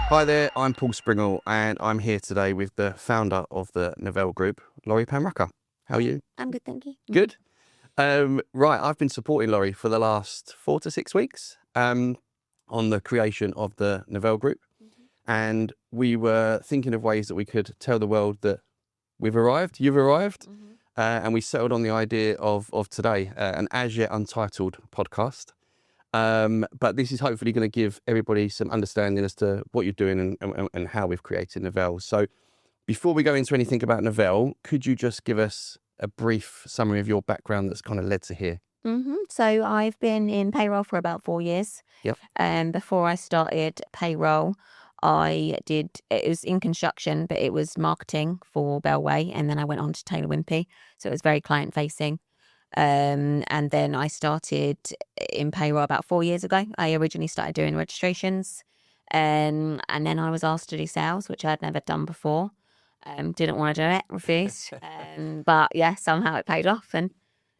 Hi there, I'm Paul Springle and I'm here today with the founder of the Novelle Group, Laurie Panrucker. How are you? I'm good, thank you. Good. Right, I've been supporting Laurie for the last 4 to 6 weeks on the creation of the Novelle Group. And we were thinking of ways that we could tell the world that you've arrived, and we settled on the idea of today, an as yet untitled podcast. But this is hopefully going to give everybody some understanding as to what you're doing and how we've created Novelle. So before we go into anything about Novelle, could you just give us a brief summary of your background that's kind of led to here? So I've been in payroll for about 4 years. Yep. And before I started payroll, it was in construction, but it was marketing for Bellway. And then I went on to Taylor Wimpey. So it was very client facing. And then I started in payroll about 4 years ago. I originally started doing registrations. And then I was asked to do sales, which I'd never done before. Didn't want to do it, refused. But yeah, somehow it paid off. And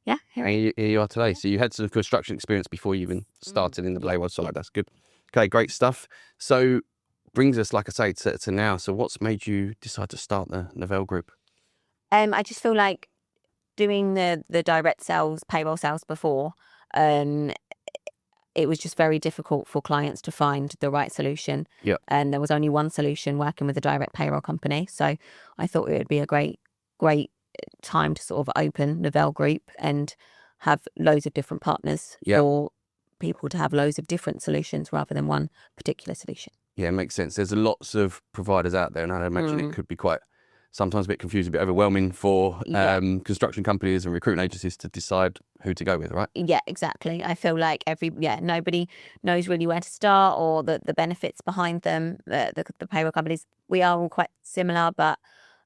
yeah, Here you are today. So you had some construction experience before you even started in the payroll side. That's good. Okay, great stuff. So brings us, like I say, to now. So what's made you decide to start the Novelle Group? I just feel like doing the direct sales, payroll sales before, it was just very difficult for clients to find the right solution. Yeah. And there was only one solution working with a direct payroll company. So I thought it would be a great time to sort of open Novelle Group and have loads of different partners for people to have loads of different solutions rather than one particular solution. Yeah, it makes sense. There's lots of providers out there, and I imagine it could be sometimes a bit confusing, a bit overwhelming for construction companies and recruitment agencies to decide who to go with, right? Yeah, exactly. I feel like nobody knows really where to start or the benefits behind them. The payroll companies, we are all quite similar, but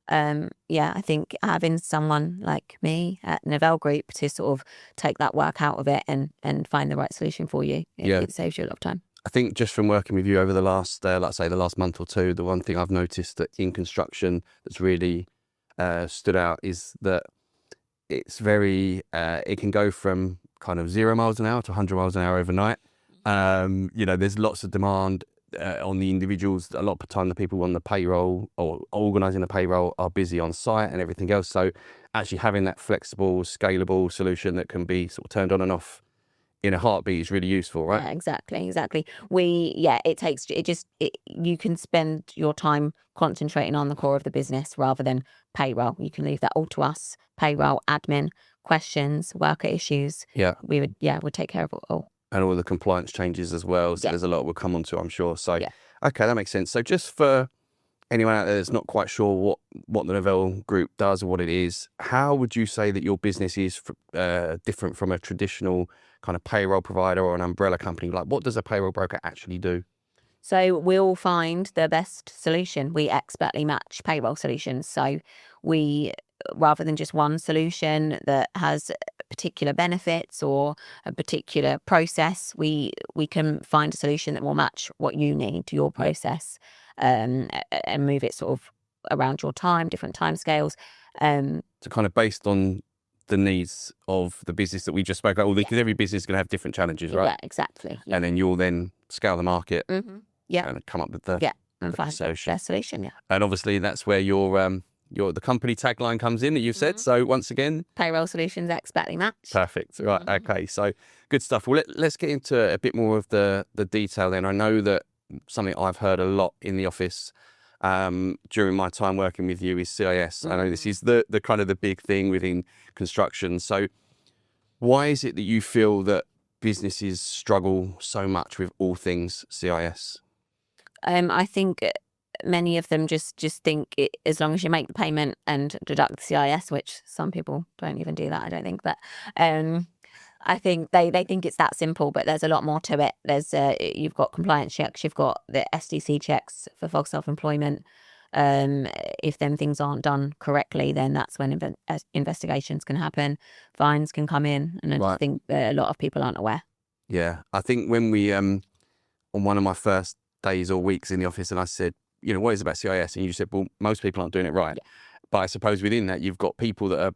I think having someone like me at Novelle Group to sort of take that work out of it and find the right solution for you, it saves you a lot of time. I think just from working with you over the last, let's say the last month or two, the one thing I've noticed that in construction that's really stood out is that it's very, it can go from kind of 0 miles an hour to 100 miles an hour overnight. There's lots of demand on the individuals. A lot of the time the people on the payroll or organising the payroll are busy on site and everything else. So actually having that flexible, scalable solution that can be sort of turned on and off in a heartbeat is really useful, right? Yeah, exactly. You can spend your time concentrating on the core of the business rather than payroll. You can leave that all to us, payroll, admin, questions, worker issues. Yeah. We'd take care of it all. And all the compliance changes as well. So there's a lot we'll come on to, I'm sure. So, okay, that makes sense. So just for anyone out there that's not quite sure what the Novelle Group does or what it is, how would you say that your business is different from a traditional kind of payroll provider or an umbrella company? Like, what does a payroll broker actually do? So we'll find the best solution. We expertly match payroll solutions. So we, rather than just one solution that has particular benefits or a particular process, we can find a solution that will match what you need, your process, and move it sort of around your time, different timescales. So kind of based on the needs of the business that we just spoke about, because every business is going to have different challenges, right? Yeah, exactly. Yeah. And then you'll then scale the market and come up with the find the best solution. Yeah. And obviously that's where the company tagline comes in that you've said. So once again, payroll solutions expertly matched. Perfect. Right. Okay. So good stuff. Well, let's get into a bit more of the detail then. I know that something I've heard a lot in the office during my time working with you is CIS. I know this is the kind of the big thing within construction. So why is it that you feel that businesses struggle so much with all things CIS? I think many of them just think as long as you make the payment and deduct the CIS, which some people don't even do that, I don't think. But I think they think it's that simple, but there's a lot more to it. There's you've got compliance checks, you've got the SDC checks for false self-employment. If them things aren't done correctly, then that's when investigations can happen, fines can come in, and I just think a lot of people aren't aware. Yeah, I think when we on one of my first days or weeks in the office, and I said, what is it about CIS? And you said, well, most people aren't doing it right. Yeah. But I suppose within that, you've got people that are,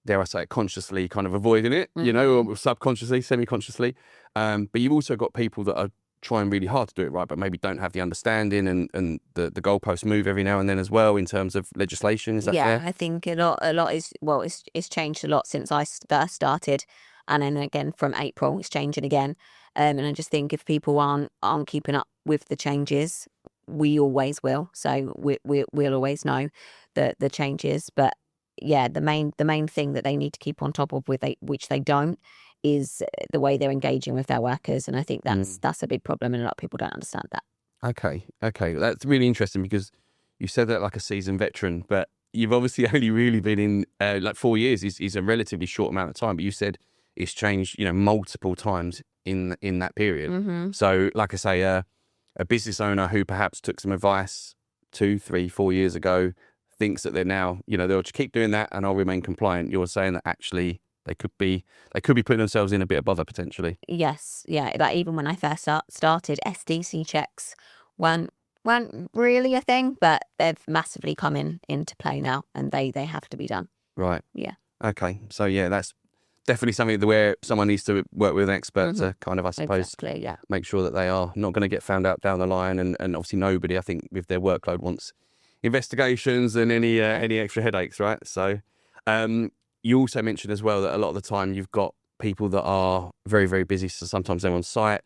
dare I say it, consciously kind of avoiding it, or subconsciously, semi-consciously. But you've also got people that are trying really hard to do it right, but maybe don't have the understanding, and the goalposts move every now and then as well in terms of legislation. Is that fair? I think a lot is, well, it's changed a lot since I first started, and then again from April it's changing again. And I just think if people aren't keeping up with the changes, we always will. So we'll always know the changes. But yeah, the main thing that they need to keep on top of, which they don't, is the way they're engaging with their workers. And I think that's a big problem, and a lot of people don't understand that. Okay, that's really interesting, because you said that like a seasoned veteran, but you've obviously only really been in like 4 years is a relatively short amount of time. But you said it's changed, multiple times in that period. Mm-hmm. So, like I say, a business owner who perhaps took some advice 2, 3, 4 years ago thinks that they're now, they'll just keep doing that and I'll remain compliant. You're saying that actually they could be putting themselves in a bit of bother potentially. Yes, yeah. Like even when I first started, SDC checks weren't really a thing, but they've massively come into play now, and they have to be done. Right. Yeah. Okay. So yeah, that's definitely something where someone needs to work with an expert to kind of, I suppose, Exactly, yeah. make sure that they are not going to get found out down the line. And obviously nobody, I think, with their workload wants investigations and any extra headaches, right? So you also mentioned as well that a lot of the time you've got people that are very, very busy, so sometimes they're on site.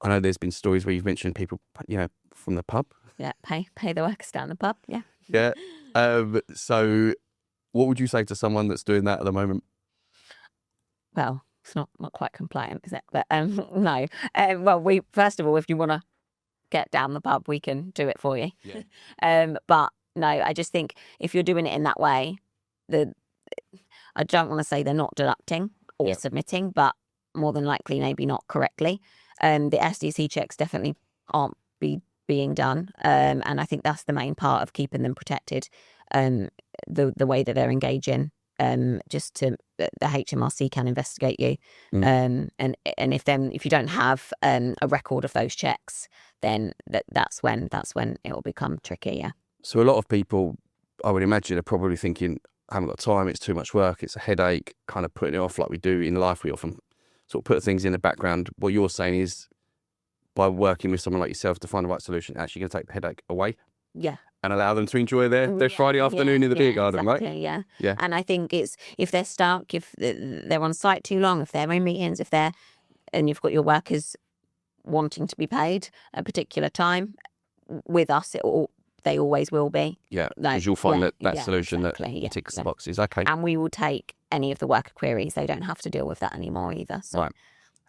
I know there's been stories where you've mentioned people, from the pub. Yeah, pay the workers down the pub, yeah. Yeah. So what would you say to someone that's doing that at the moment? Well, it's not quite compliant, is it? But no. Well, first of all, if you want to get down the pub, we can do it for you. Yeah. But no, I just think if you're doing it in that way, I don't want to say they're not deducting or submitting, but more than likely maybe not correctly. The SDC checks definitely aren't being done, and I think that's the main part of keeping them protected. The way that they're engaging, just to the HMRC can investigate you, and if you don't have a record of those checks, then that's when it will become tricky. Yeah. So a lot of people, I would imagine, are probably thinking, I haven't got time, it's too much work, it's a headache, kind of putting it off like we do in life. We often sort of put things in the background. What you're saying is, by working with someone like yourself to find the right solution, actually going to take the headache away. Yeah. And allow them to enjoy their Friday afternoon in the beer garden, exactly, right? Yeah. Yeah. And I think it's, if they're stuck, if they're on site too long, if they're in meetings, and you've got your workers wanting to be paid at a particular time, with us, they always will be. Yeah, because you'll find that solution that ticks the boxes. Okay. And we will take any of the worker queries. They don't have to deal with that anymore either. So. Right.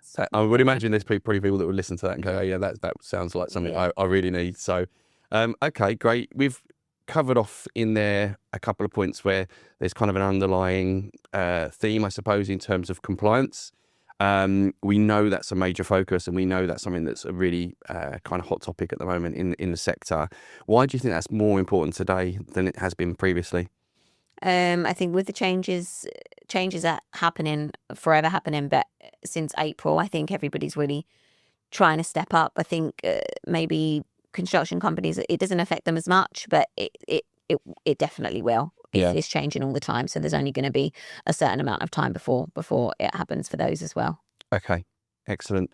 So I would imagine there's probably people that would listen to that and go, oh, yeah, that sounds like something I really need. So, okay, great. We've covered off in there a couple of points where there's kind of an underlying theme, I suppose, in terms of compliance. We know that's a major focus, and we know that's something that's a really kind of hot topic at the moment in the sector. Why do you think that's more important today than it has been previously? I think with the changes are forever happening, but since April, I think everybody's really trying to step up. I think maybe construction companies, it doesn't affect them as much, but it definitely will. It's changing all the time, so there's only going to be a certain amount of time before it happens for those as well. Okay, excellent.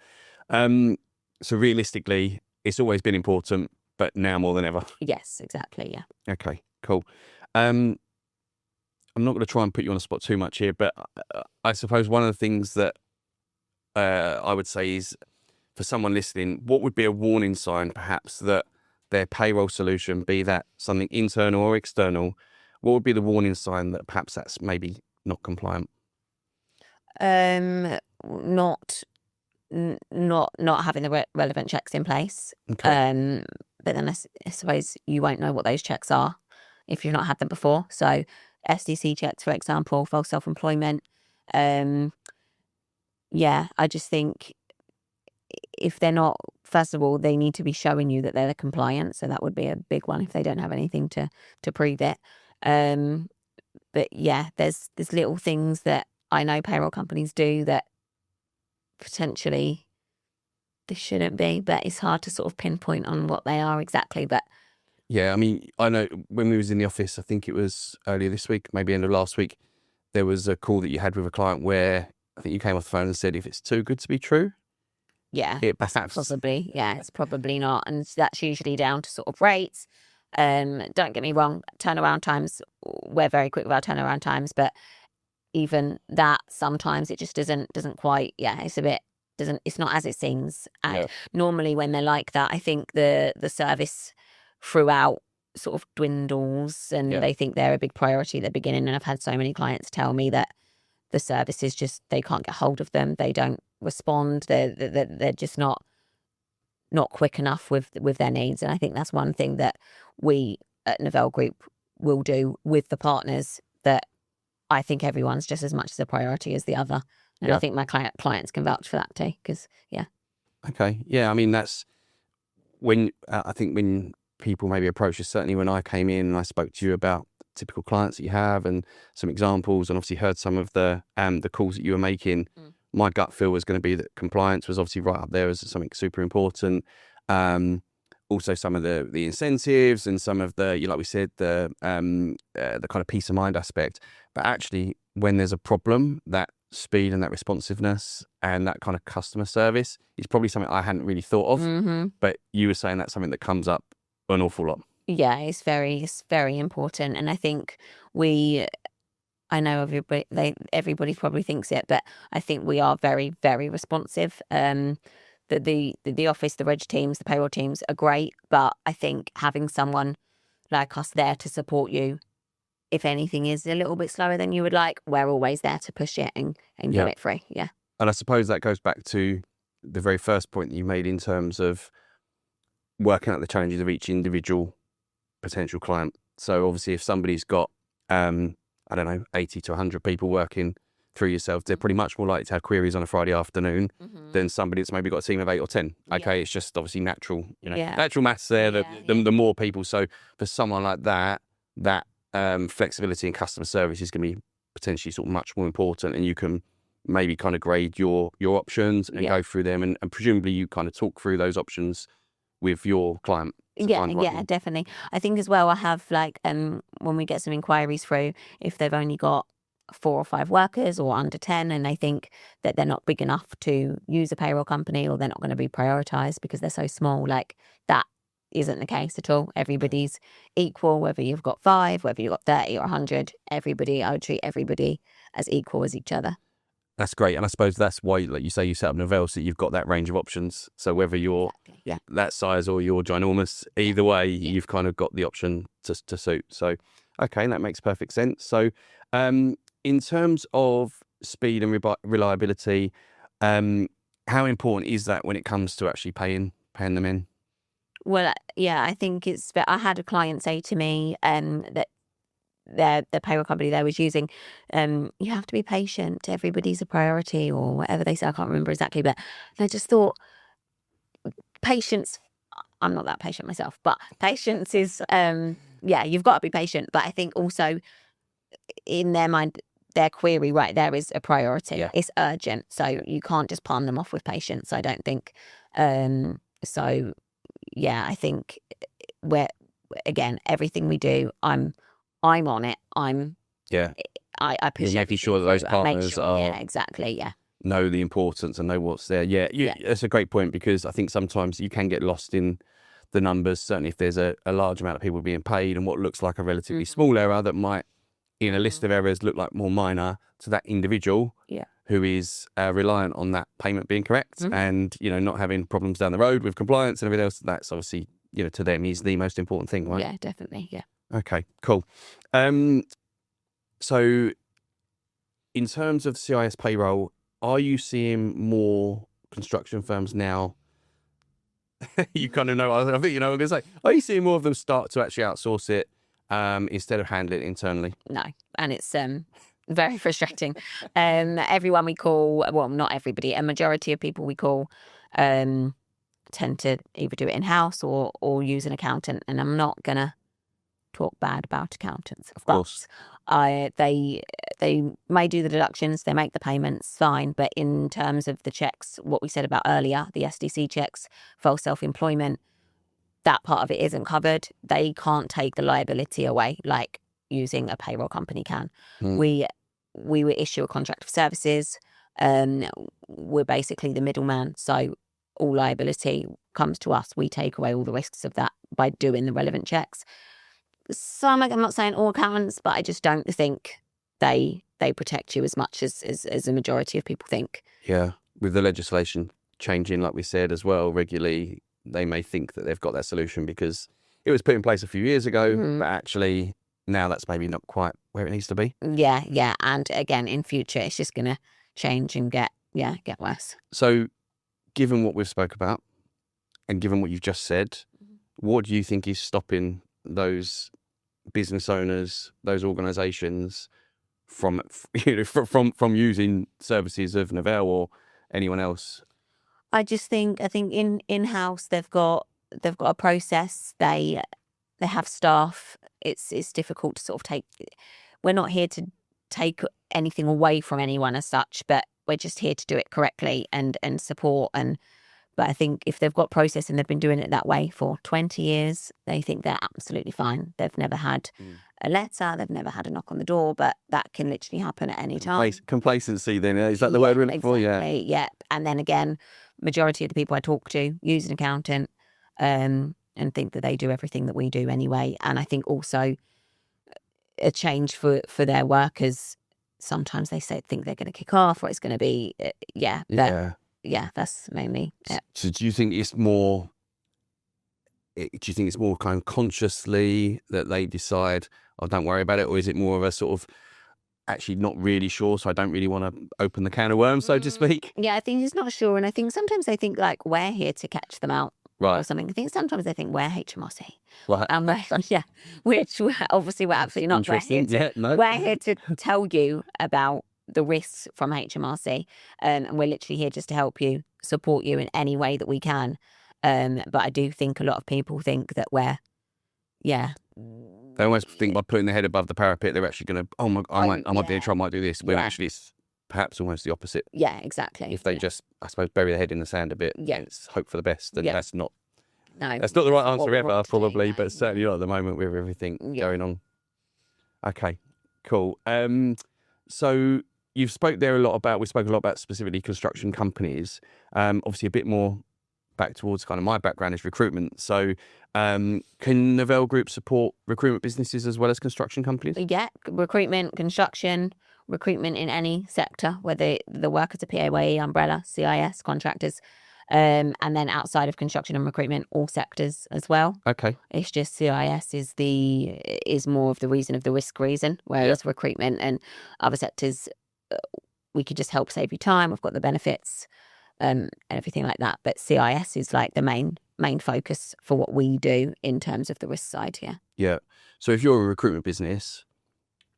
So realistically, it's always been important, but now more than ever. Yes, exactly. Yeah. Okay, cool. I'm not going to try and put you on the spot too much here, but I suppose one of the things that I would say is, for someone listening, what would be a warning sign perhaps that their payroll solution, be that something internal or external, what would be the warning sign that perhaps that's maybe not compliant? Not having the relevant checks in place. Okay. But then I suppose you won't know what those checks are if you've not had them before. So SDC checks, for example, false self-employment. I just think if they're not, first of all, they need to be showing you that they're compliant. So that would be a big one if they don't have anything to prove it. But yeah, there's little things that I know payroll companies do that potentially they shouldn't be, but it's hard to sort of pinpoint on what they are exactly. But yeah, I mean, I know when we was in the office, I think it was earlier this week, maybe end of last week, there was a call that you had with a client where I think you came off the phone and said, if it's too good to be true, Yeah, it perhaps. possibly. Yeah, it's probably not. And that's usually down to sort of rates. Don't get me wrong, turnaround times, we're very quick with our turnaround times, but even that, sometimes it just doesn't quite, it's a bit, it's not as it seems. And Yeah. normally when they're like that, I think the service throughout sort of dwindles, and Yeah. they think they're a big priority at the beginning. And I've had so many clients tell me that the service is just, they can't get hold of them, they don't respond, they're just not quick enough with their needs. And I think that's one thing that we at Novelle Group will do with the partners, that I think everyone's just as much as a priority as the other. And I think my clients can vouch for that too, because Okay. Yeah. I mean, that's when I think when people maybe approach us, certainly when I came in and I spoke to you about typical clients that you have and some examples, and obviously heard some of the calls that you were making, my gut feel was going to be that compliance was obviously right up there as something super important. Also some of the incentives and some of the, like we said, the kind of peace of mind aspect. But actually, when there's a problem, that speed and that responsiveness and that kind of customer service is probably something I hadn't really thought of. But you were saying that's something that comes up an awful lot. Yeah, it's very important. And I think I know everybody probably thinks it, but I think we are very, very responsive. The office, the reg teams, the payroll teams are great, but I think having someone like us there to support you, if anything is a little bit slower than you would like, we're always there to push it and get it through. Yeah. And I suppose that goes back to the very first point that you made in terms of working out the challenges of each individual potential client. So obviously if somebody's got, I don't know, 80 to 100 people working through yourself, they're pretty much more likely to have queries on a Friday afternoon than somebody that's maybe got a team of 8 or 10. Okay, it's just obviously natural, natural maths there, the more people. So for someone like that flexibility in customer service is going to be potentially sort of much more important, and you can maybe kind of grade your options and go through them, and presumably you kind of talk through those options with your client. Definitely. I think as well, I have when we get some inquiries through, if they've only got 4 or 5 workers or under 10, and they think that they're not big enough to use a payroll company, or they're not going to be prioritized because they're so small, that isn't the case at all. Everybody's equal, whether you've got 5, whether you've got 30 or 100, I would treat everybody as equal as each other. That's great. And I suppose that's why, like you say, you set up Novelle, so you've got that range of options. So whether you're that size or you're ginormous, either way, you've kind of got the option to suit. So, okay, that makes perfect sense. So in terms of speed and reliability, how important is that when it comes to actually paying them in? Well, I think I had a client say to me that the payroll company they was using, you have to be patient, everybody's a priority, or whatever they said. I can't remember exactly, but I just thought, patience, I'm not that patient myself, but patience is you've got to be patient. But I think also in their mind, their query right there is a priority. It's urgent, so you can't just palm them off with patience, I don't think. I think again, everything we do, I'm on it. I push making sure that those partners are exactly know the importance and know what's there. That's a great point, because I think sometimes you can get lost in the numbers, certainly if there's a large amount of people being paid, and what looks like a relatively small error that might in a list of errors look like more minor to that individual who is reliant on that payment being correct and not having problems down the road with compliance and everything else. That's obviously to them is the most important thing, right? Yeah, definitely. Okay, cool. So in terms of CIS payroll, are you seeing more construction firms now? You kind of know, I think I'm going to say, are you seeing more of them start to actually outsource it instead of handle it internally? No, and it's very frustrating. Everyone we call, well, not everybody, a majority of people we call tend to either do it in-house or use an accountant. And I'm not going to talk bad about accountants. Of course. They may do the deductions, they make the payments, fine. But in terms of the checks, what we said about earlier, the SDC checks, false self-employment, that part of it isn't covered. They can't take the liability away like using a payroll company can. We will issue a contract of services. We're basically the middleman. So all liability comes to us. We take away all the risks of that by doing the relevant checks. I'm not saying all accountants, but I just don't think they protect you as much as the majority of people think. Yeah, with the legislation changing, like we said as well, regularly, they may think that they've got that solution because it was put in place a few years ago, but actually now that's maybe not quite where it needs to be. Yeah. And again, in future, it's just going to change and get worse. So given what we've spoke about and given what you've just said, what do you think is stopping those business owners, those organisations from using services of Novelle or anyone else? I think in-house they've got a process. They have staff. It's difficult to sort of take. We're not here to take anything away from anyone as such, but we're just here to do it correctly and support. But I think if they've got process and they've been doing it that way for 20 years, they think they're absolutely fine. They've never had a letter, they've never had a knock on the door, but that can literally happen at any time. Complacency then, is that the word we're looking for? Yeah. And then again, majority of the people I talk to use an accountant and think that they do everything that we do anyway. And I think also a change for their workers, sometimes they think they're going to kick off or it's going to be, Yeah, that's mainly it. So do you think it's more kind of consciously that they decide, oh, don't worry about it, or is it more of a sort of actually not really sure, so I don't really want to open the can of worms, so to speak? Yeah, I think he's not sure, and I think sometimes they think like we're here to catch them out, right, or something. I think sometimes they think we're HMRC, right? Which obviously we're absolutely not. We're here to tell you about the risks from HMRC, and we're literally here just to help you, support you in any way that we can. But I do think a lot of people think that they almost think by putting their head above the parapet, they're actually going to, I might be in trouble, I might do this, when actually it's perhaps almost the opposite. Yeah, exactly. If they just, I suppose, bury their head in the sand a bit, and it's hope for the best, then that's not the right answer ever, probably, but certainly not at the moment with everything going on. Okay, cool. So we spoke a lot about specifically construction companies. Obviously a bit more back towards kind of my background is recruitment. So can Novelle Group support recruitment businesses as well as construction companies? Yeah, recruitment, construction, recruitment in any sector, whether the workers are PAYE, umbrella, CIS, contractors, and then outside of construction and recruitment, all sectors as well. Okay. It's just CIS is more of the risk reason, whereas recruitment and other sectors, we could just help save you time. We've got the benefits and everything like that. But CIS is like the main focus for what we do in terms of the risk side. Yeah. So if you're a recruitment business,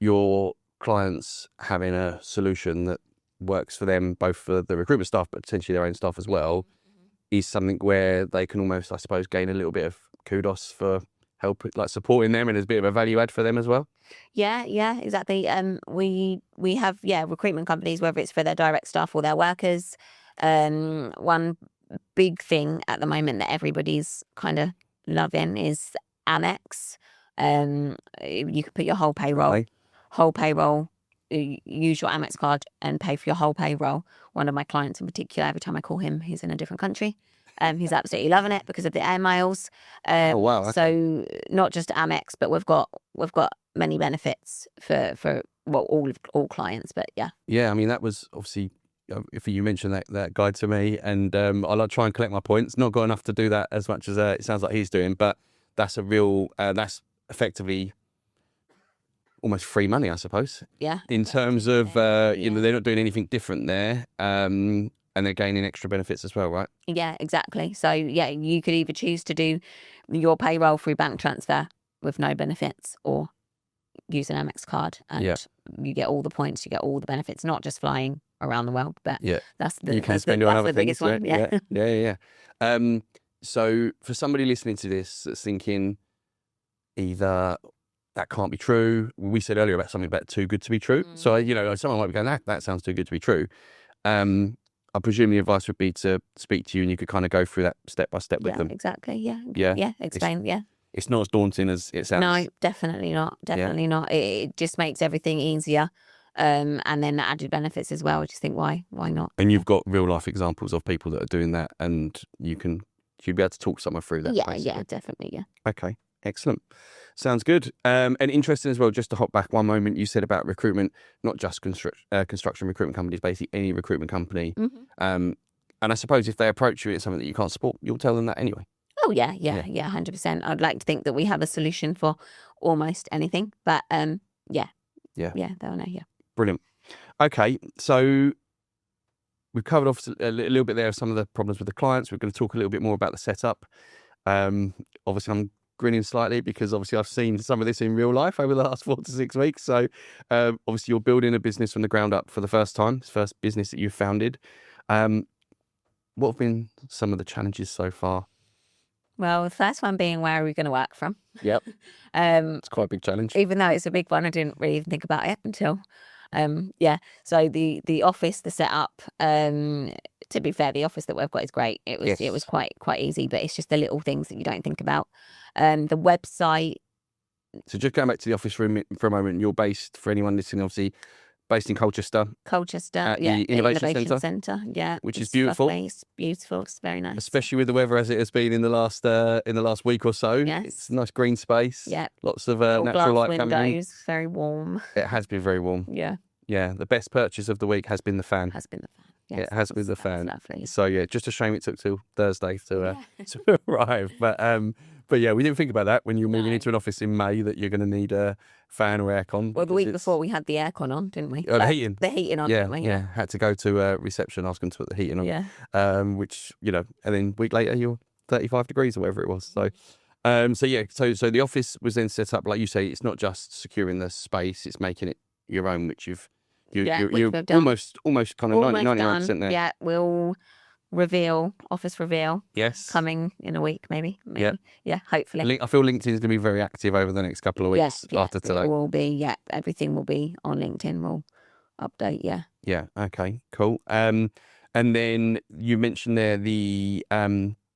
your clients having a solution that works for them, both for the recruitment staff, but potentially their own staff as well, is something where they can almost, I suppose, gain a little bit of kudos for help, like supporting them, and there's a bit of a value add for them as well. Yeah, exactly. We have recruitment companies, whether it's for their direct staff or their workers. One big thing at the moment that everybody's kind of loving is Amex. You could put your whole payroll, use your Amex card and pay for your whole payroll. One of my clients in particular, every time I call him, he's in a different country. He's absolutely loving it because of the air miles. Oh wow! Okay. So not just Amex, but we've got many benefits for all clients. But yeah. I mean, that was obviously, if you mentioned that guide to me, and I like try and collect my points. Not got enough to do that as much as it sounds like he's doing, but that's a real that's effectively almost free money, I suppose. Yeah. In terms of they're not doing anything different there. And they're gaining extra benefits as well, right? Yeah, exactly. So, you could either choose to do your payroll through bank transfer with no benefits, or use an Amex card, and you get all the points, you get all the benefits, not just flying around the world, but that's the, you can that's spend the, on that's other the biggest things, one. Yeah. So for somebody listening to this that's thinking either that can't be true, we said earlier about something about too good to be true. So, someone might be going, that sounds too good to be true. I presume the advice would be to speak to you, and you could kind of go through that step by step with them. Exactly. Yeah. Explain. It's not as daunting as it sounds. No, definitely not. Definitely not. It just makes everything easier. and then added benefits as well. I just think why not? And you've got real life examples of people that are doing that, and you'd be able to talk someone through that. Yeah, definitely, yeah. Okay, excellent. Sounds good. And interesting as well, just to hop back one moment, you said about recruitment, not just construction recruitment companies, basically any recruitment company. And I suppose if they approach you, it's something that you can't support, you'll tell them that anyway. Oh, yeah, 100%. I'd like to think that we have a solution for almost anything, but yeah, they'll know, yeah. Brilliant. Okay, so we've covered off a little bit there of some of the problems with the clients. We're going to talk a little bit more about the setup. Obviously, I'm grinning slightly because obviously I've seen some of this in real life over the last 4 to 6 weeks. So obviously you're building a business from the ground up for the first time, it's the first business that you've founded. What have been some of the challenges so far? Well, the first one being, where are we going to work from? Yep. It's quite a big challenge. Even though it's a big one, I didn't really even think about it until, So the office, the setup, to be fair, the office that we've got is great. It was quite easy, but it's just the little things that you don't think about. The website. So just going back to the office for a moment, you're based, for anyone listening, obviously, based in Colchester. At the Innovation Centre, yeah. Which is beautiful. Lovely. It's beautiful. It's very nice. Especially with the weather as it has been in the last week or so. Yes. It's a nice green space. Yeah. Lots of natural light coming in. Windows, very warm. It has been very warm. Yeah. Yeah. The best purchase of the week has been the fan. Yes, it has been the fan. Lovely. So yeah, just a shame it took till Thursday to arrive. But yeah, we didn't think about that when you're moving into an office in May that you're going to need a fan or aircon. Well, the week before we had the aircon on, didn't we? Oh, the heating. The heating on, yeah, didn't we? Yeah, had to go to reception, ask them to put the heating on. Yeah. Which, and then a week later you're 35 degrees or whatever it was. So so the office was then set up, like you say, it's not just securing the space, it's making it your own, which you're almost kind of 99% there. Yeah, we'll office reveal. Yes. Coming in a week, maybe. Yeah, hopefully. I feel LinkedIn is going to be very active over the next couple of weeks after today. It will be, everything will be on LinkedIn. We'll update, Yeah, okay, cool. And then you mentioned there the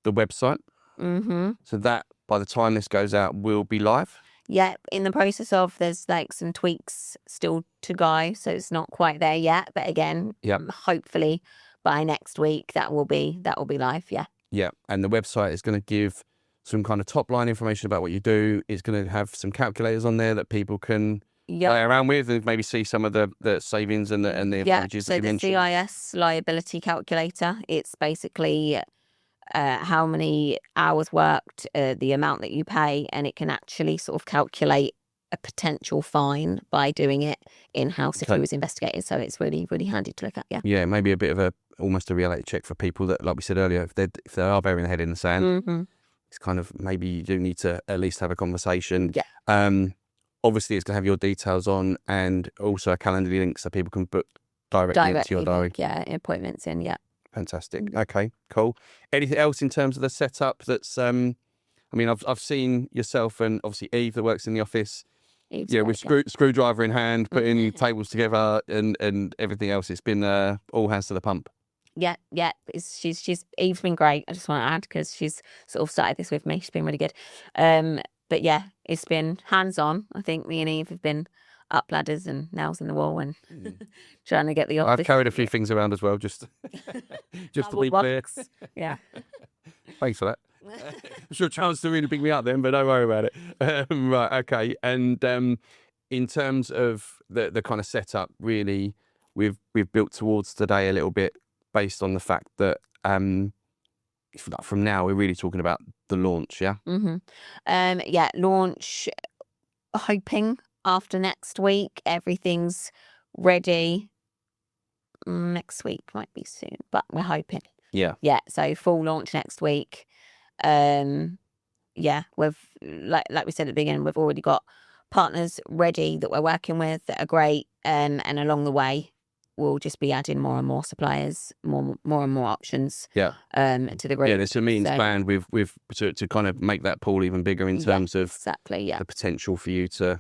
website. Mm-hmm. So that, by the time this goes out, will be live? Yeah, in the process of, there's like some tweaks still to go, so it's not quite there yet. But again, hopefully by next week that will be live. Yeah, and the website is going to give some kind of top line information about what you do. It's going to have some calculators on there that people can play around with and maybe see some of the savings and the advantages that you mentioned. So the CIS liability calculator, it's basically how many hours worked, the amount that you pay, and it can actually sort of calculate a potential fine by doing it in-house if he was investigated. So it's really, really handy to look at, Yeah, maybe a bit of almost a reality check for people that, like we said earlier, if they are burying their head in the sand, it's kind of, maybe you do need to at least have a conversation. Yeah. Obviously, it's going to have your details on and also a calendar link so people can book directly into your diary. Appointments in, Fantastic. Okay, cool. Anything else in terms of the setup that's, I've seen yourself and obviously Eve that works in the office, with screwdriver in hand, putting tables together and everything else. It's been all hands to the pump. Yeah. Eve's been great. I just want to add, because she's sort of started this with me. She's been really good. But yeah, it's been hands-on. I think me and Eve have been up ladders and nails in the wall and trying to get the office. I've carried a few things around as well, just to be clear. Yeah. Thanks for that. I'm sure Charles to really pick me up then, but don't worry about it. Right, okay. And in terms of the kind of setup, really, we've built towards today a little bit based on the fact that from now we're really talking about the launch, yeah? Launch, hoping after next week, everything's ready. Next week might be soon, but we're hoping. Yeah. So full launch next week. We've like we said at the beginning, we've already got partners ready that we're working with that are great, and along the way we'll just be adding more and more suppliers, more and more options. To the group. There's a means planned with to kind of make that pool even bigger in terms of the potential for you to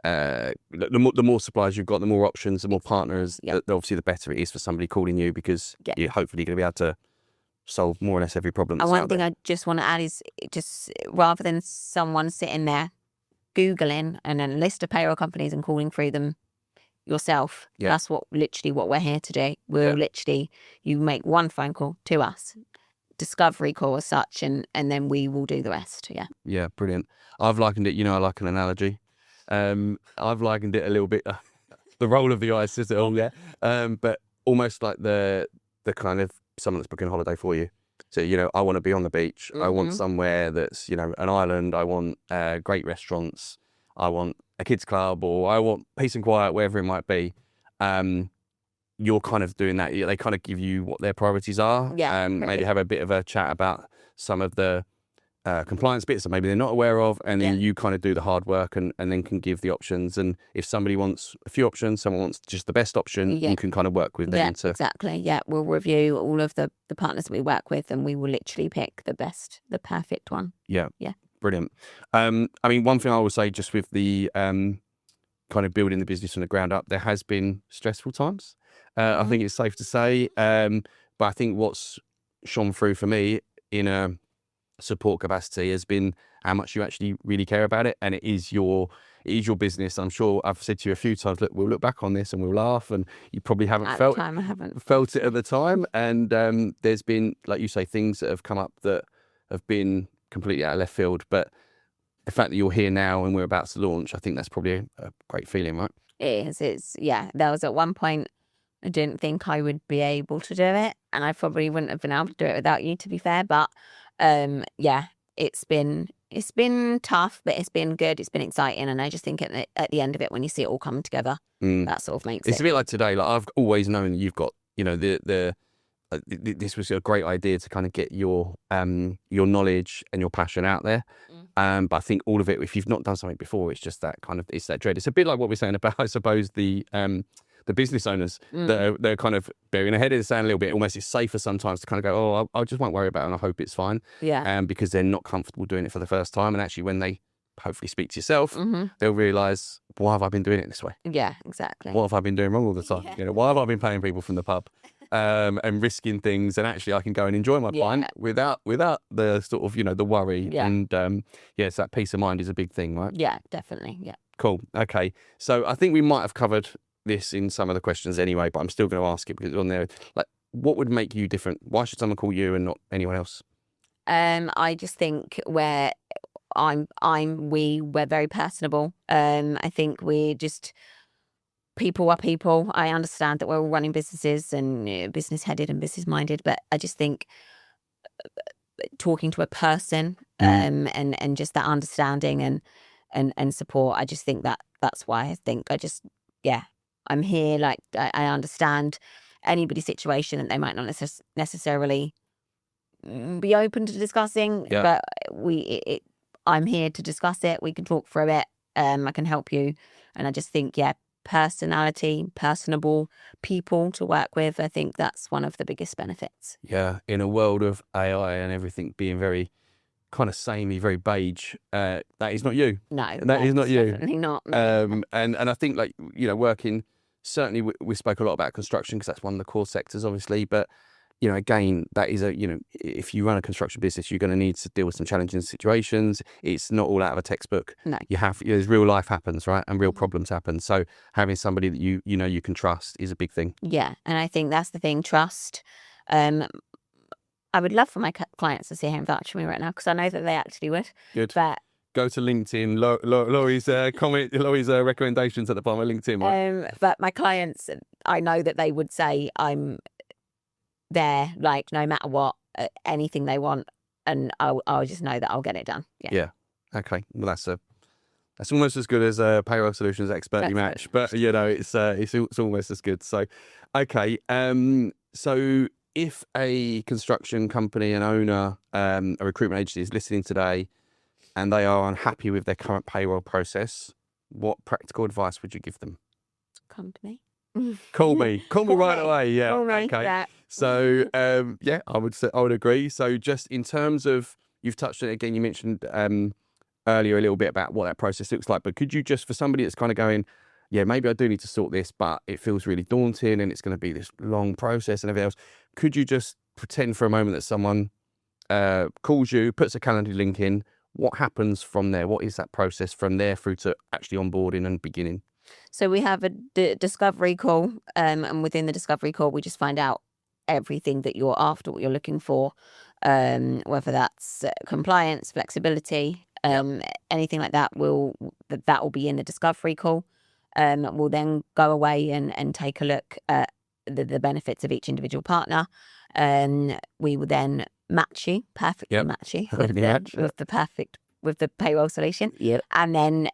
the more suppliers you've got, the more options, the more partners, obviously the better it is for somebody calling you, because you're hopefully going to be able to solve more or less every problem. And one thing I just want to add is, just rather than someone sitting there Googling and then a list of payroll companies and calling through them, yourself. Yeah. That's literally what we're here to do. We'll literally, you make one phone call to us, discovery call as such, and then we will do the rest. Yeah. Yeah, brilliant. I've likened it, I like an analogy. I've likened it a little bit, the role of the eye sizzle, but almost like the kind of someone that's booking a holiday for you. So, I want to be on the beach. I want somewhere that's, an island. I want great restaurants. I want a kids club, or I want peace and quiet, wherever it might be. You're kind of doing that. They kind of give you what their priorities are. Yeah. Maybe have a bit of a chat about some of the compliance bits that maybe they're not aware of, and then you kind of do the hard work and then can give the options. And if somebody wants a few options, someone wants just the best option, you can kind of work with them. Exactly. Yeah, we'll review all of the partners that we work with, and we will literally pick the perfect one. Yeah. Brilliant. I mean, one thing I will say, just with the kind of building the business from the ground up, there has been stressful times. I think it's safe to say. But I think what's shone through for me in a support capacity has been how much you actually really care about it, and it is your business. I'm sure I've said to you a few times, look, we'll look back on this and we'll laugh, and you probably haven't felt it at the time. And there's been, like you say, things that have come up that have been completely out of left field, but the fact that you're here now and we're about to launch, I think that's probably a great feeling, right? It is. There was at one point I didn't think I would be able to do it, and I probably wouldn't have been able to do it without you, to be fair. But it's been tough, but it's been good. It's been exciting, and I just think at the end of it, when you see it all come together, that sort of makes it. It's a bit like today. Like, I've always known that you've got, this was a great idea to kind of get your knowledge and your passion out there. But I think all of it, if you've not done something before, it's just that kind of, it's that dread. It's a bit like what we're saying about, I suppose, the business owners that they're kind of burying their head in the sand a little bit. Almost it's safer sometimes to kind of go, oh, I just won't worry about it and I hope it's fine. Yeah. Because they're not comfortable doing it for the first time. And actually, when they hopefully speak to yourself, they'll realise, why have I been doing it this way? Yeah, exactly. What have I been doing wrong all the time? Yeah. Why have I been paying people from the pub and risking things? And actually, I can go and enjoy my pint without the sort of, the worry. Yeah. And yes, that peace of mind is a big thing, right? Yeah, definitely. Yeah. Cool. Okay. So I think we might have covered this in some of the questions anyway, but I'm still going to ask it because it's on there. Like, what would make you different? Why should someone call you and not anyone else? I just think we're very personable. I think we're just, people are people. I understand that we're all running businesses and business headed and business minded, but I just think talking to a person and just that understanding and support, I just think that's why I'm here. Like, I understand anybody's situation that they might not necessarily be open to discussing, but I'm here to discuss it. We can talk through it. I can help you. And I just think, personality, personable people to work with, I think that's one of the biggest benefits. Yeah. In a world of AI and everything being very kind of samey, very beige, that is not you. No, that is not you. Definitely not. And I think, like, working, certainly we spoke a lot about construction because that's one of the core sectors, obviously, but again, that is if you run a construction business, you're going to need to deal with some challenging situations. It's not all out of a textbook. No. There's real life happens, right? And real problems happen. So having somebody that you can trust is a big thing. Yeah. And I think that's the thing, trust. I would love for my clients to sit here and vouch for me right now, because I know that they actually would. Good. But go to LinkedIn. Laurie's comment, Laurie's recommendations at the bottom of LinkedIn. Right? But my clients, I know that they would say I'm there, like, no matter what, anything they want, and I'll just know that I'll get it done. Yeah. Okay. Well, that's almost as good as a payroll solutions expertly match, but it's almost as good. So, okay. So if a construction company, an owner, a recruitment agency is listening today, and they are unhappy with their current payroll process, what practical advice would you give them? Come to me. Call me right away. Yeah. Call me. Okay. Yeah. So, I would agree. So just in terms of, you've touched on it again, you mentioned earlier a little bit about what that process looks like, but could you just, for somebody that's kind of going, maybe I do need to sort this, but it feels really daunting and it's going to be this long process and everything else, could you just pretend for a moment that someone calls you, puts a calendar link in? What happens from there? What is that process from there through to actually onboarding and beginning? So we have a discovery call, and within the discovery call, we just find out everything that you're after, what you're looking for, whether that's compliance, flexibility, anything like that. That will be in the discovery call. We'll then go away and take a look at the benefits of each individual partner. We will then match you, perfectly match you with the payroll solution. Yep. And then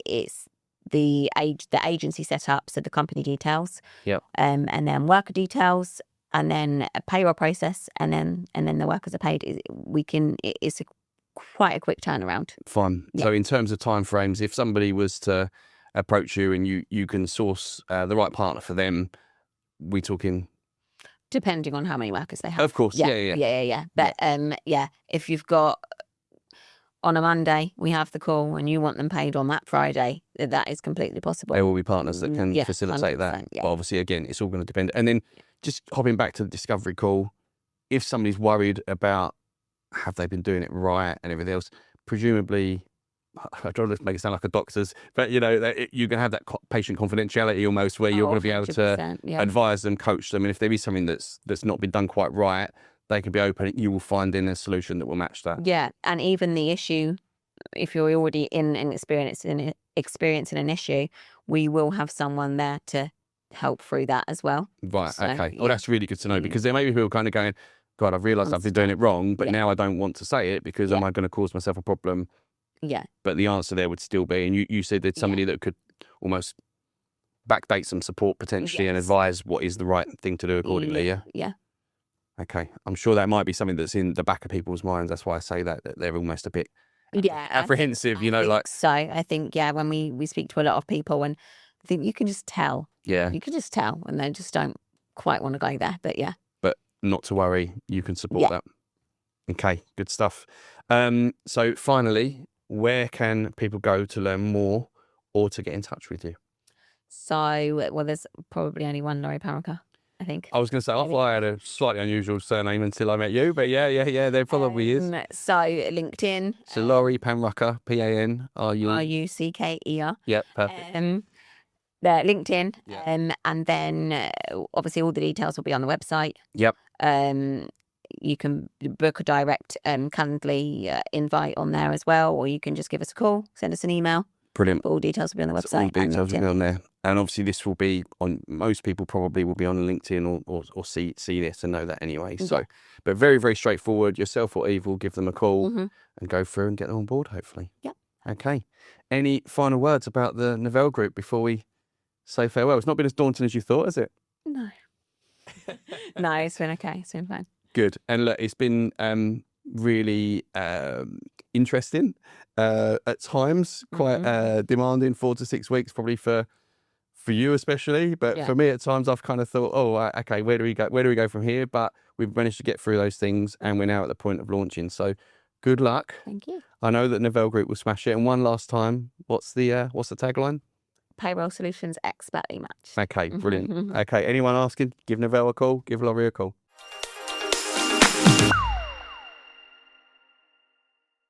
it's the agency set up, so the company details. Yep. And then worker details, and then a payroll process, and then the workers are paid. It's quite a quick turnaround. Fine. Yeah. So in terms of timeframes, if somebody was to approach you and you can source the right partner for them, we talking? Depending on how many workers they have. Of course. Yeah. But if you've got on a Monday, we have the call and you want them paid on that Friday, that is completely possible. There will be partners that can facilitate that. Yeah. But obviously, again, it's all going to depend. And then just hopping back to the discovery call, if somebody's worried about have they been doing it right and everything else, presumably, I don't want to make it sound like a doctor's, but you can have that patient confidentiality almost, where you're going to be able to advise them, coach them, and if there is something that's not been done quite right, they can be open. You will find in a solution that will match that. Yeah, and even the issue, if you're already in and experiencing an issue, we will have someone there to help through that as well. Right. So, okay. Well, that's really good to know, because there may be people kind of going, God, I've realised I've been doing it wrong, but now I don't want to say it because am I going to cause myself a problem? Yeah. But the answer there would still be, and you said there's somebody that could almost backdate some support potentially and advise what is the right thing to do accordingly. Yeah. Yeah. Okay. I'm sure that might be something that's in the back of people's minds. That's why I say that they're almost a bit apprehensive, So I think, when we speak to a lot of people, and I think you can just tell. Yeah. You can just tell when they just don't quite want to go there. But But not to worry, you can support that. Okay. Good stuff. So finally, where can people go to learn more or to get in touch with you? So, there's probably only one Laurie Parker, I think. I was going to say, I thought I had a slightly unusual surname until I met you, but there probably is. So, LinkedIn. So, Laurie Panrucker, Ruckeer. Yep, perfect. LinkedIn. And then, obviously, all the details will be on the website. Yep. You can book a direct Calendly invite on there as well, or you can just give us a call, send us an email. Brilliant. But all details will be on the website. All details will be on there. And obviously this will be on, most people probably will be on LinkedIn or see this and know that anyway. So, but very, very straightforward. Yourself or Eve will give them a call and go through and get them on board, hopefully. Yeah. Okay. Any final words about the Novelle Group before we say farewell? It's not been as daunting as you thought, has it? No. No, it's been okay. It's been fine. Good. And look, it's been really interesting at times, quite demanding, 4 to 6 weeks probably for you especially, but for me at times I've kind of thought, okay, where do we go from here? But we've managed to get through those things and we're now at the point of launching. So good luck. Thank you. I know that Novelle Group will smash it. And one last time, what's the tagline? Payroll solutions expertly matched. Okay, brilliant. Okay, anyone asking, give Novelle a call, give Laurie a call.